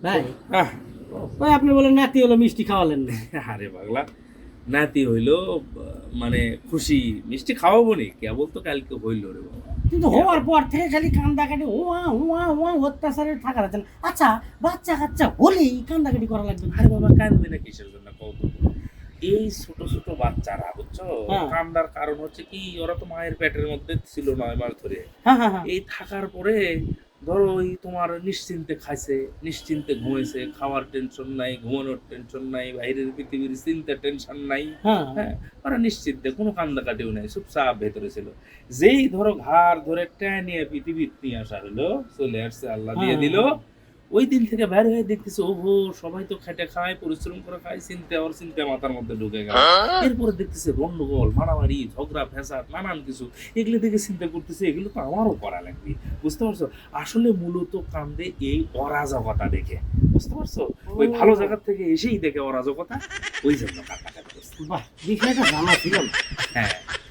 ভাই আহ, ওই আপনি বলেন নাতি হলো মিষ্টি খাওয়ালেন না। আরে পাগলা, নাতি হইলো মানে খুশি, মিষ্টি খাওয়াবো নি, কেবল তো কালকে হইলো রে বাবা। কিন্তু হওয়ার পর থেকে খালি কান্দাকাটি হুয়া হুয়া হুয়া অত্যাচারে থাকা যাচ্ছে না। আচ্ছা বাচ্চা কাচ্চা হলেই কান্দাকাটি করা লাগবে না? আরে বাবা, কান্দবে না কিসের জন্য কত? এই ছোট ছোট বাচ্চারা বুঝছো, হ্যাঁ। কান্দার কারণ হচ্ছে কি, ওরা তো মায়ের পেটের মধ্যে ছিল 9 মাস ধরে। হ্যাঁ হ্যাঁ হ্যাঁ এই থাকার পরে ধরো ওই তোমার নিশ্চিন্তে খাইছে, নিশ্চিন্তে ঘুমাইছে, খাওয়ার টেনশন নাই, ঘুমানোর টেনশন নাই, বাইরের পৃথিবীর চিন্তা টেনশন নাই। হ্যাঁ হ্যাঁ, ওরা নিশ্চিন্তে, কোনো কান্দাকাটিও নাই, চুপচাপ ভেতরে ছিল। যেই ধরো ঘাড় ধরে টেনে পৃথিবীর নিয়ে আসা হলো, চলে আসছে, আল্লাহ দিয়ে দিল। ওই দিন থেকে বাইরে হয়ে দেখতেছে, ওহো সবাই তো খেটে খায়, পরিশ্রম করে খায়, চিন্তা ওর চিন্তা মাথার মধ্যে ঢুকে গেল। এরপরে দেখতেছে গন্ডগোল, মারামারি, ঝগড়া, ফ্যাসাদ, নানান কিছু। এগুলো দেখে চিন্তা করতেছে, এগুলো তো আমারও করা লাগবে। বুঝতে পারছো? আসলে মূলত কান্দে এই অরাজকতা দেখে। বুঝতে পারছো? ওই ভালো জায়গা থেকে এসেই দেখে অরাজকতা, ওই জন্য কান্নাকাটি করছে। বাহ বিষয়টা জানা ছিল না। হ্যাঁ।